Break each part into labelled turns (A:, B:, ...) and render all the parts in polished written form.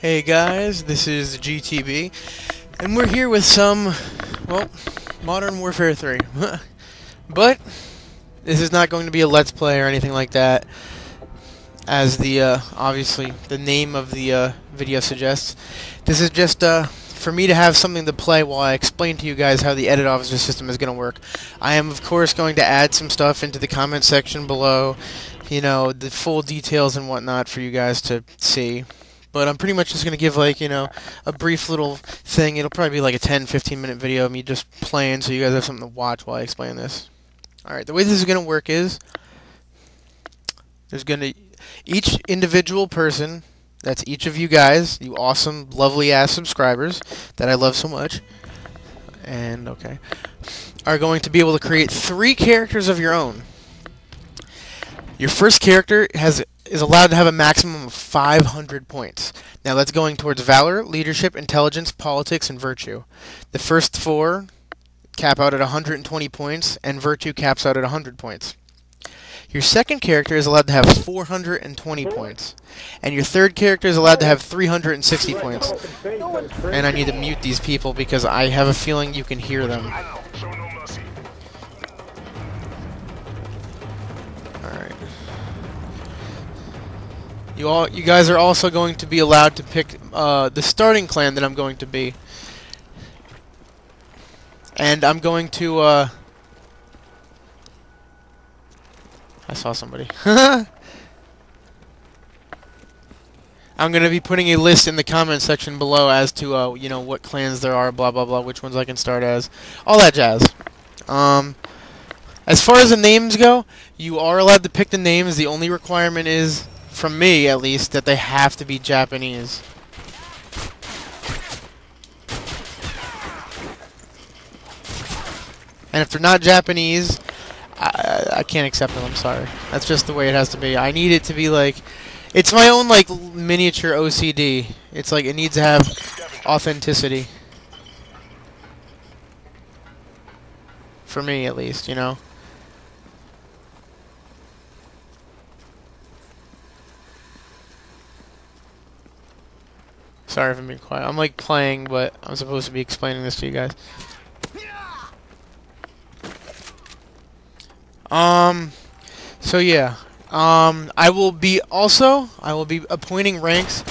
A: Hey guys, this is GTB, and we're here with some, well, Modern Warfare 3. But this is not going to be a Let's Play or anything like that, as the, obviously, the name of the video suggests. This is just, for me to have something to play while I explain to you guys how the edit officer system is going to work. I am, of course, going to add some stuff into the comment section below, you know, the full details and whatnot for you guys to see. But I'm pretty much just going to give, like, you know, a brief little thing. It'll probably be like a 10-15 minute video of me just playing so you guys have something to watch while I explain this. Alright, the way this is going to work is there's going to... each individual person, that's each of you guys, you awesome, lovely-ass subscribers that I love so much, and, okay, are going to be able to create 3 characters of your own. Your first character is allowed to have a maximum of 500 points. Now that's going towards Valor, Leadership, Intelligence, Politics, and Virtue. The first 4 cap out at 120 points, and Virtue caps out at 100 points. Your second character is allowed to have 420 points. And your third character is allowed to have 360 points. And I need to mute these people because I have a feeling you can hear them. Alright. You guys are also going to be allowed to pick the starting clan that I'm going to be. And I'm going to, I saw somebody. I'm going to be putting a list in the comment section below as to, you know, what clans there are, blah, blah, blah, which ones I can start as. All that jazz. As far as the names go, you are allowed to pick the names. The only requirement is, from me at least, that they have to be Japanese. And if they're not Japanese, I can't accept them, I'm sorry. That's just the way it has to be. I need it to be like... it's my own, like, miniature OCD. It's like, it needs to have authenticity. For me, at least, you know? Sorry if I'm being quiet. I'm, like, playing, but I'm supposed to be explaining this to you guys. So yeah, I will be appointing ranks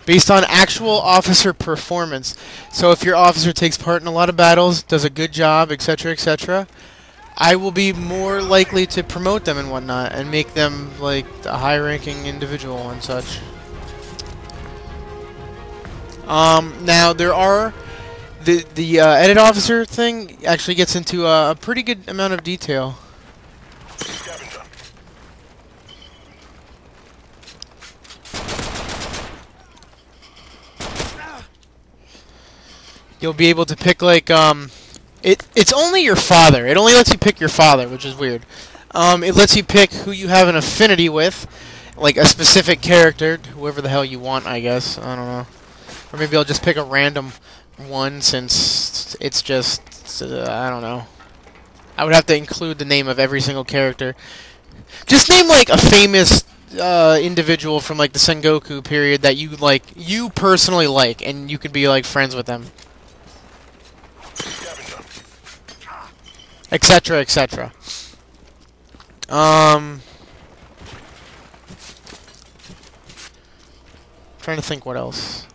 A: based on actual officer performance. So if your officer takes part in a lot of battles, does a good job, etc., etc., I will be more likely to promote them and whatnot, and make them, like, a high-ranking individual and such. Now there are the edit officer thing actually gets into a pretty good amount of detail. You'll be able to pick, like, it's only your father. It only lets you pick your father, which is weird. It lets you pick who you have an affinity with, like a specific character, whoever the hell you want, I guess. I don't know. Or maybe I'll just pick a random one since it's just, I don't know. I would have to include the name of every single character. Just name, like, a famous individual from, like, the Sengoku period that you, like, you personally like, and you could be, like, friends with them. Etc., etc. Trying to think what else.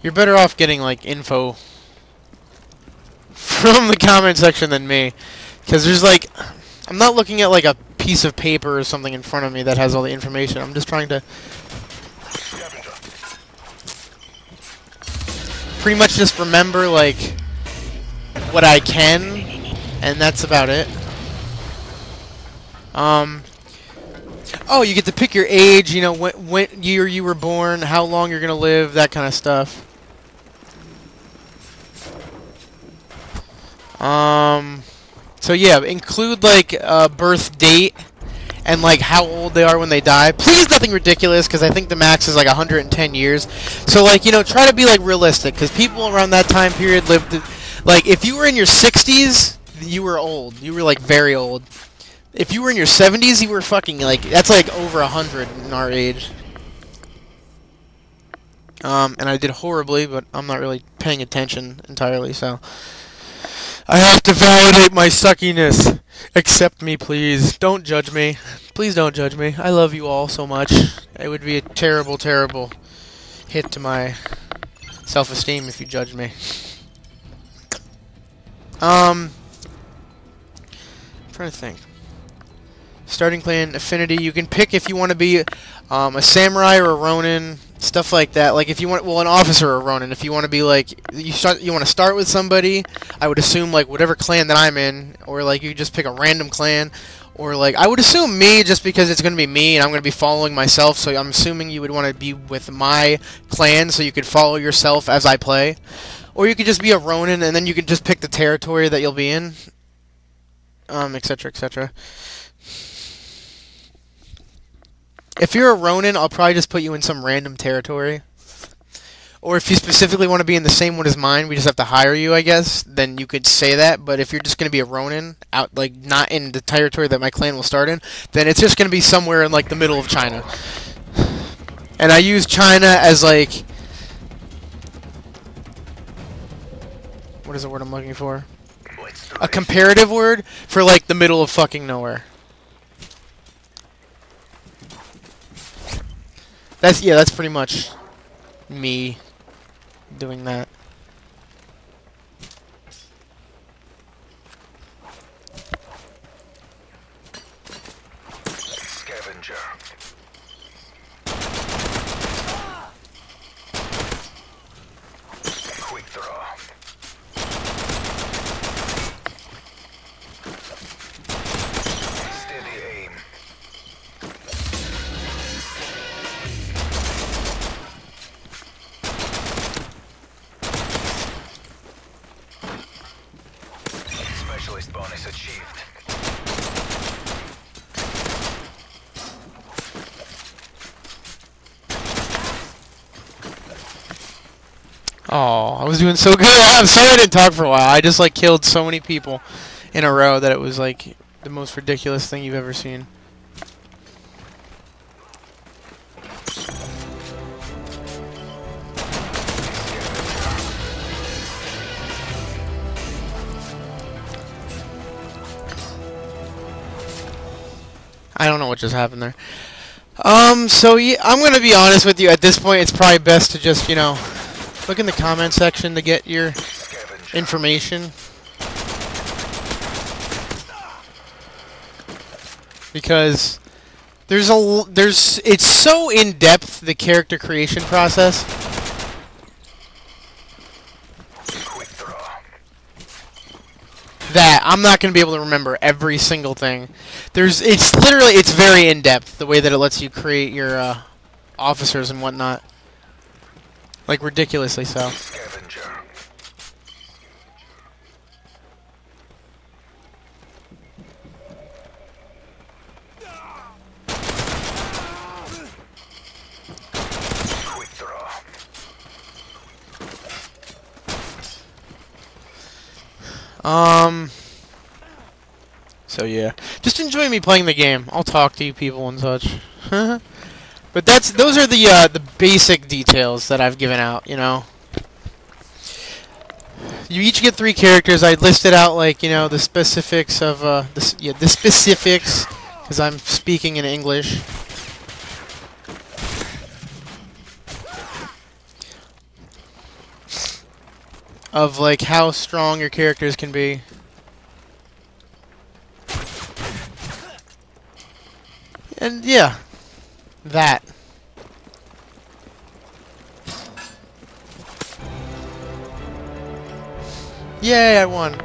A: You're better off getting, like, info from the comment section than me, because there's, like, I'm not looking at, like, a piece of paper or something in front of me that has all the information. I'm just trying to pretty much just remember, like, what I can, and that's about it. Oh, you get to pick your age, you know, what year you were born, how long you're gonna live, that kind of stuff. So yeah, include, like, birth date and like how old they are when they die. Please nothing ridiculous, because I think the max is like 110 years. So like, you know, try to be like realistic, because people around that time period lived, like if you were in your 60s, you were old. You were like very old. If you were in your 70s, you were fucking like, that's like over 100 in our age. And I did horribly, but I'm not really paying attention entirely, so I have to validate my suckiness. Accept me, please. Don't judge me. Please don't judge me. I love you all so much. It would be a terrible, terrible hit to my self-esteem if you judged me. I'm trying to think. Starting clan affinity. You can pick if you want to be a samurai or a ronin, stuff like that. Like if you want, well, an officer or a ronin. If you want to be like, you want to start with somebody. I would assume like whatever clan that I'm in, or like you just pick a random clan, or like I would assume me, just because it's going to be me and I'm going to be following myself. So I'm assuming you would want to be with my clan, so you could follow yourself as I play, or you could just be a ronin and then you could just pick the territory that you'll be in, etc., etc. If you're a ronin, I'll probably just put you in some random territory. Or if you specifically want to be in the same one as mine, we just have to hire you, I guess, then you could say that. But if you're just going to be a ronin, out like not in the territory that my clan will start in, then it's just going to be somewhere in like the middle of China. And I use China as like, what is the word I'm looking for? A comparative word for like the middle of fucking nowhere. That's pretty much me doing that.
B: Scavenger. Quick draw. Steady aim. Specialist bonus achieved.
A: Oh, I was doing so good. I'm sorry I didn't talk for a while. I just like killed so many people in a row that it was like the most ridiculous thing you've ever seen. I don't know what just happened there. So yeah, I'm gonna be honest with you. At this point, it's probably best to just, you know, look in the comment section to get your information. Because it's so in depth, the character creation process. That I'm not going to be able to remember every single thing. It's very in-depth, the way that it lets you create your officers and whatnot. Like, ridiculously so. So yeah, just enjoy me playing the game. I'll talk to you people and such. But those are the basic details that I've given out, you know. You each get 3 characters. I listed out, like, you know, the specifics of the specifics, because I'm speaking in English. Of like how strong your characters can be. And yeah, that. Yay, I won.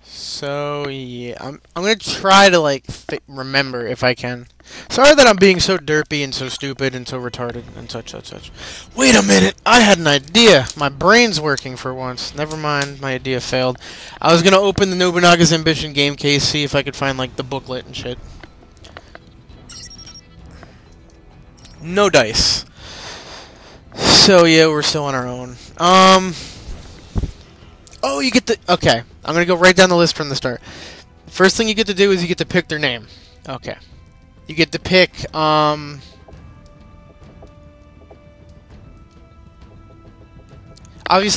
A: So yeah, I'm gonna gonna try to like remember if I can. Sorry that I'm being so derpy and so stupid and so retarded and such. Wait a minute, I had an idea. My brain's working for once. Never mind, my idea failed. I was gonna open the Nobunagas Ambition game case, see if I could find like the booklet and shit. No dice. So yeah, we're still on our own. Oh, you get the... Okay, I'm gonna go right down the list from the start. First thing you get to do is you get to pick their name. Okay. You get to pick, obviously,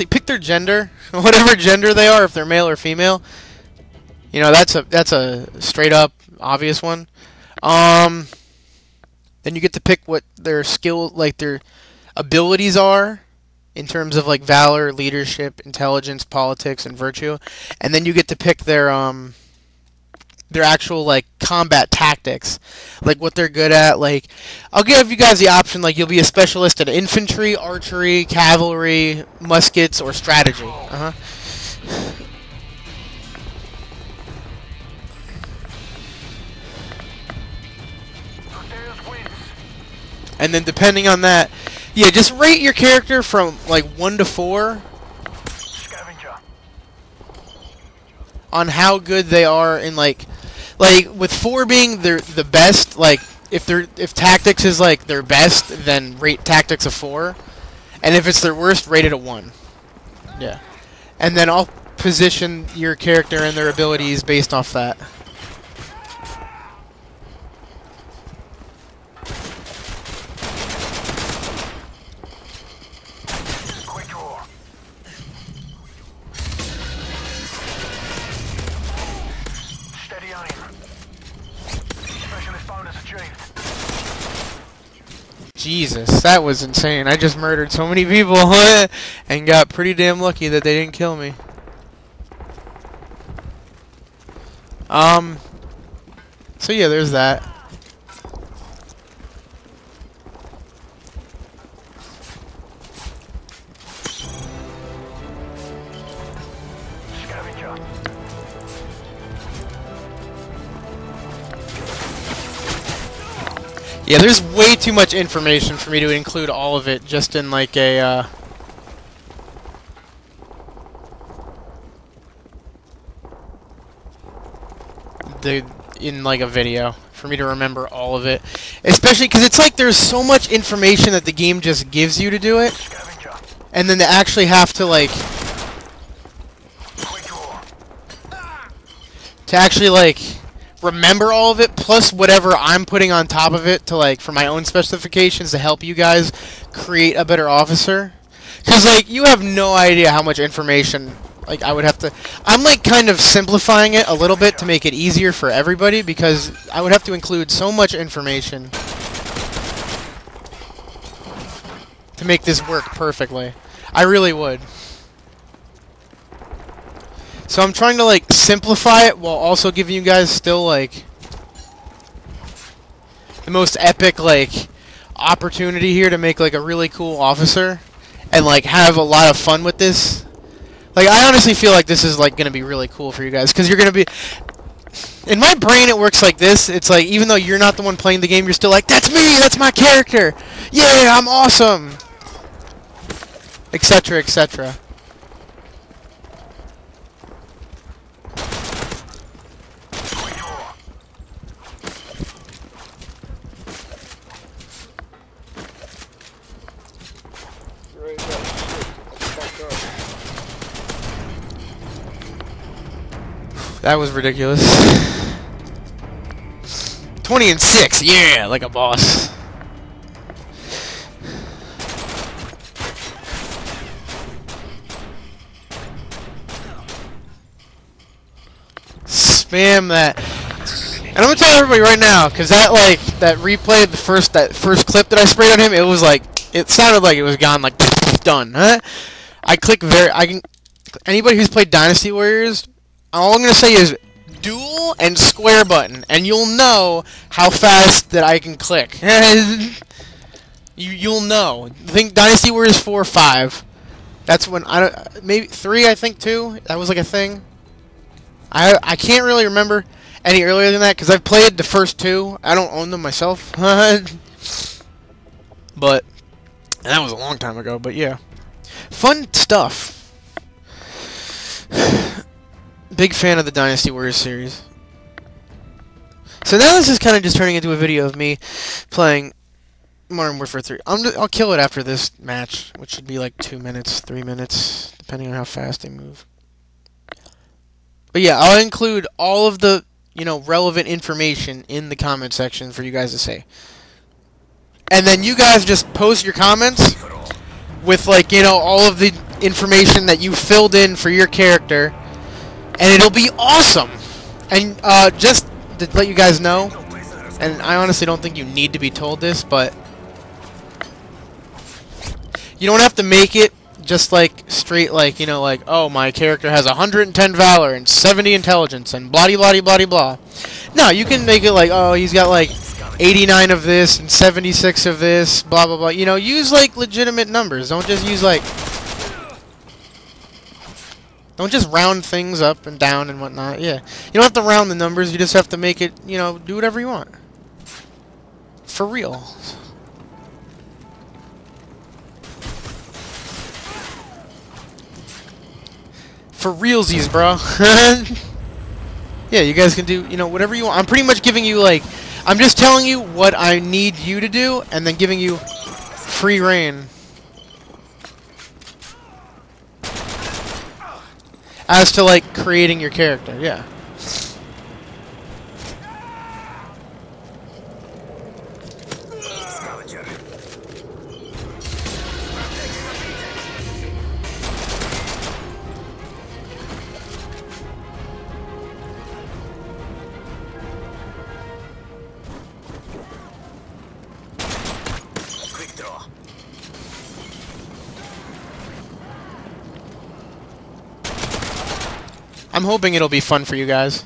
A: pick their gender. Whatever gender they are, if they're male or female. You know, that's a straight-up obvious one. Then you get to pick what their skill, like, their abilities are in terms of, like, valor, leadership, intelligence, politics, and virtue. And then you get to pick their actual, like, combat tactics, like what they're good at. Like, I'll give you guys the option, like, you'll be a specialist in infantry, archery, cavalry, muskets, or strategy. And then depending on that, yeah, just rate your character from, like, 1 to 4 on how good they are in, like with 4 being the best, like if tactics is like their best, then rate tactics a 4, and if it's their worst, rate it a 1. Yeah, and then I'll position your character and their abilities based off that. Jesus, that was insane. I just murdered so many people and got pretty damn lucky that they didn't kill me. So yeah, there's that. Yeah, there's way too much information for me to include all of it just in like a in like a video for me to remember all of it, especially because it's like there's so much information that the game just gives you to do it, and then to actually have to like remember all of it, plus whatever I'm putting on top of it to like for my own specifications to help you guys create a better officer. Because like you have no idea how much information like I would have to. I'm like kind of simplifying it a little bit to make it easier for everybody, because I would have to include so much information to make this work perfectly. I really would. So I'm trying to like simplify it while also giving you guys still like the most epic like opportunity here to make like a really cool officer and like have a lot of fun with this. Like I honestly feel like this is like gonna be really cool for you guys, because you're gonna be, in my brain it works like this. It's like even though you're not the one playing the game, you're still like, that's me, that's my character, yeah, I'm awesome, etc, etc. That was ridiculous. 20 and 6, yeah, like a boss. Spam that. And I'm gonna tell everybody right now, because that like that replay, that first clip that I sprayed on him, it was like it sounded like it was gone, like done. Huh? Anybody who's played Dynasty Warriors, all I'm going to say is dual and square button, and you'll know how fast that I can click. You'll know. I think Dynasty Warriors 4 or 5. That's when, maybe 3, I think, too. That was like a thing. I can't really remember. any earlier than that, because I've played the first two. I don't own them myself. But that was a long time ago, but yeah. Fun stuff. Big fan of the Dynasty Warriors series. So now this is kind of just turning into a video of me playing Modern Warfare 3. I'll kill it after this match, which should be like 2 minutes, 3 minutes, depending on how fast they move. But yeah, I'll include all of the, relevant information in the comment section for you guys to say. And then you guys just post your comments with, like, all of the information that you filled in for your character, and it'll be awesome. And just to let you guys know, and I honestly don't think you need to be told this, but you don't have to make it just like straight, like, like, oh, my character has 110 valor and 70 intelligence and blah blah blah blah blah. No, you can make it like, oh, he's got like 89 of this and 76 of this, blah blah blah. Use like legitimate numbers. Don't just use like, don't just round things up and down and whatnot. Yeah, you don't have to round the numbers. You just have to make it, do whatever you want. For real. For realsies, bro. Yeah, you guys can do, whatever you want. I'm pretty much giving you, like, I'm just telling you what I need you to do, and then giving you free reign. As to, like, creating your character, yeah. I'm hoping it'll be fun for you guys.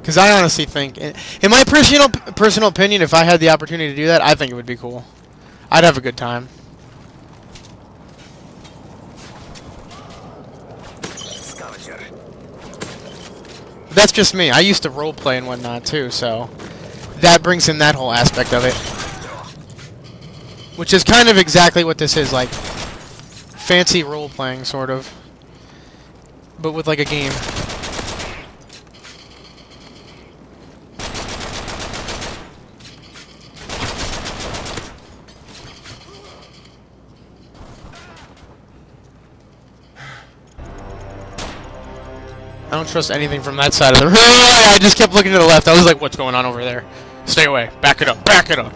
A: Because I honestly think, in my personal opinion, if I had the opportunity to do that, I think it would be cool. I'd have a good time. But that's just me. I used to roleplay and whatnot too, so that brings in that whole aspect of it. Which is kind of exactly what this is, like fancy role-playing, sort of, but with like a game. I don't trust anything from that side of the room. I just kept looking to the left. I was like, what's going on over there? Stay away. Back it up. Back it up.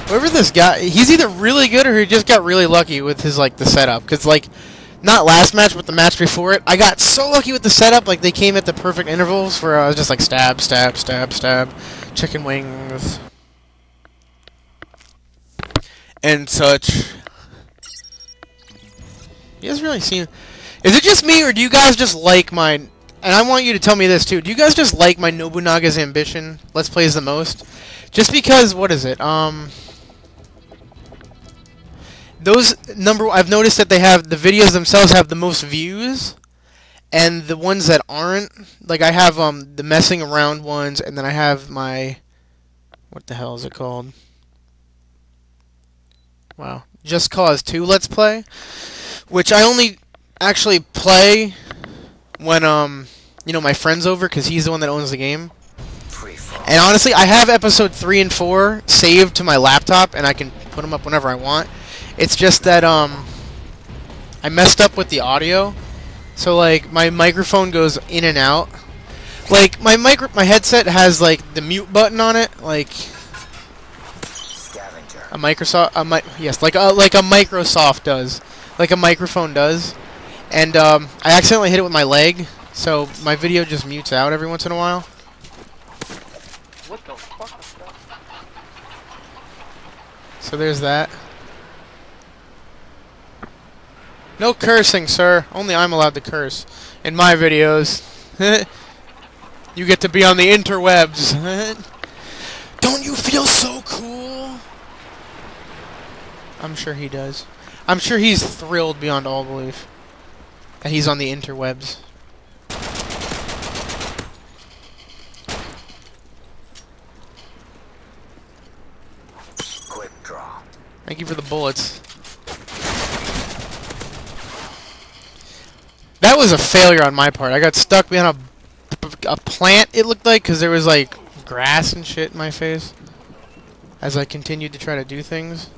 A: Whoever this guy, he's either really good or he just got really lucky with his, like, the setup. Because, like, not last match, but the match before it, I got so lucky with the setup. Like, they came at the perfect intervals where I was just like, stab, stab, stab, stab. Chicken wings. And such. You guys really seen... Is it just me, or do you guys just like my... And I want you to tell me this, too. Do you guys just like my Nobunaga's Ambition Let's Plays the most? Just because, what is it? I've noticed that they have, the videos themselves have the most views, and the ones that aren't, like I have the messing around ones, and then I have my, what the hell is it called? Wow. Just Cause 2 Let's Play, which I only actually play when, my friend's over, because he's the one that owns the game. And honestly, I have episode 3 and 4 saved to my laptop, and I can put them up whenever I want. It's just that, I messed up with the audio. So, like, my microphone goes in and out. Like, my headset has, like, the mute button on it, like a Microsoft does. Like a microphone does. And, I accidentally hit it with my leg, so my video just mutes out every once in a while.
C: What the fuck is that?
A: So there's that. No cursing, sir. Only I'm allowed to curse in my videos. You get to be on the interwebs. Don't you feel so cool? I'm sure he does. I'm sure he's thrilled beyond all belief. And he's on the interwebs.
B: Quick draw.
A: Thank you for the bullets. That was a failure on my part. I got stuck behind a plant, it looked like, because there was, like, grass and shit in my face. As I continued to try to do things.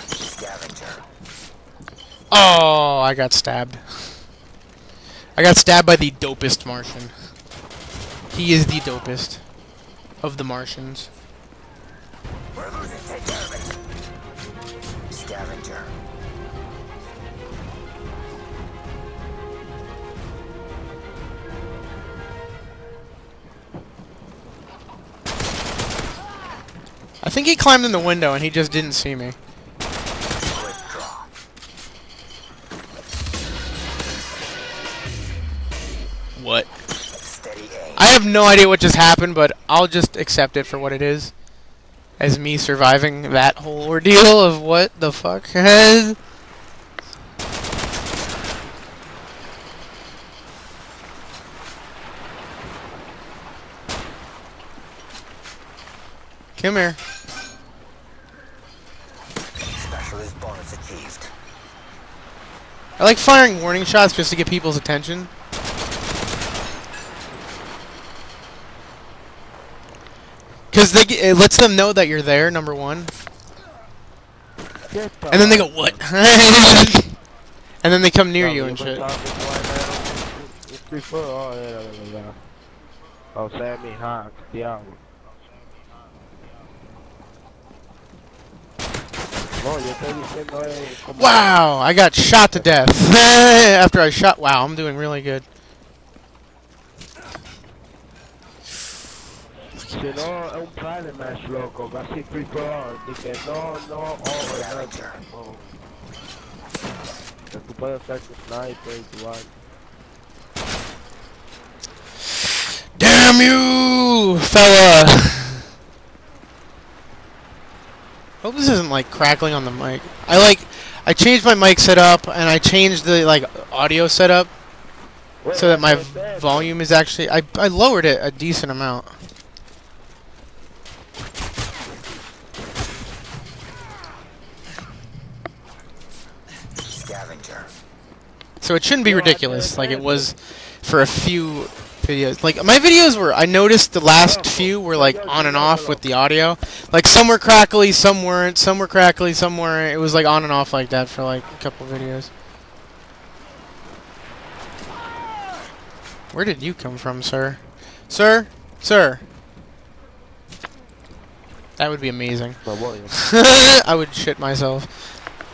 B: Scavenger.
A: Oh, I got stabbed. I got stabbed by the dopest Martian. He is the dopest of the Martians.
B: We're losing. Take care of it. Scavenger.
A: I think he climbed in the window and he just didn't see me.
B: Quick draw.
A: What?
B: Steady aim.
A: I have no idea what just happened, but I'll just accept it for what it is. As me surviving that whole ordeal of what the fuck. Come here.
B: Specialist bonus achieved.
A: I like firing warning shots just to get people's attention. Because it lets them know that you're there, number one. And then they go, what? And then they come near you and shit. Wow, I got shot to death. After I shot, wow, I'm doing really good. Damn you, fella! Hope this isn't like crackling on the mic. I changed my mic setup and I changed the like audio setup so that my volume is actually I lowered it a decent amount.
B: Scavenger.
A: So it shouldn't be ridiculous like it was for a few videos. Like my videos were, I noticed the last few were like on and off with the audio. Like some were crackly, some weren't. Some were crackly, some weren't. It was like on and off like that for like a couple videos. Where did you come from, sir? Sir? Sir? That would be amazing. I would shit myself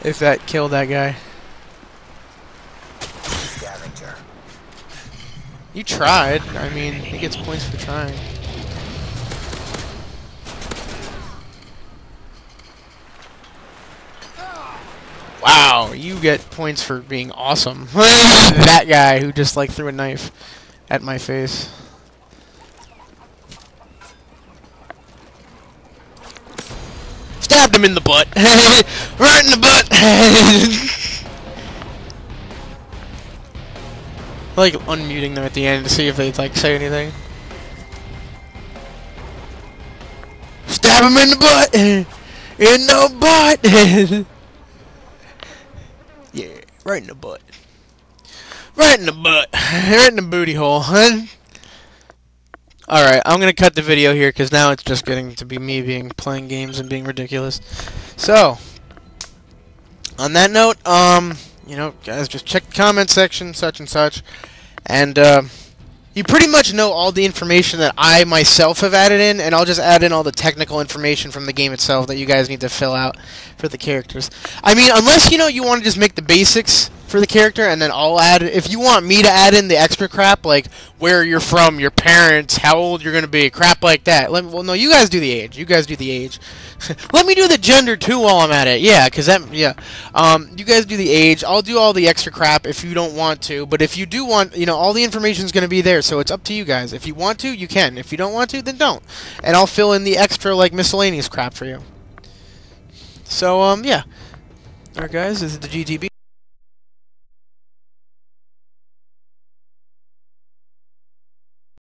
A: if that killed that guy.
B: Scavenger.
A: You tried. I mean, he gets points for trying. Wow, you get points for being awesome. That guy who just like threw a knife at my face. Stabbed him in the butt. Right in the butt. I like unmuting them at the end to see if they like say anything. Stab him in the butt. In the butt. Yeah, right in the butt. Right in the butt. Right in the booty hole. Alright, I'm gonna cut the video here because now it's just getting to be me playing games and being ridiculous. So, on that note, you know, guys, just check the comment section, such and such. And, you pretty much know all the information that I myself have added in, and I'll just add in all the technical information from the game itself that you guys need to fill out for the characters. I mean, unless, you know, you want to just make the basics for the character, and then I'll add, if you want me to add in the extra crap, like where you're from, your parents, how old you're going to be, crap like that. Well, no, you guys do the age. You guys do the age. Let me do the gender, too, while I'm at it. Yeah, because that, yeah. You guys do the age. I'll do all the extra crap if you don't want to, but if you do want, you know, all the information's going to be there, so it's up to you guys. If you want to, you can. If you don't want to, then don't. And I'll fill in the extra, like, miscellaneous crap for you. So, yeah. Alright, guys, this is the GTB.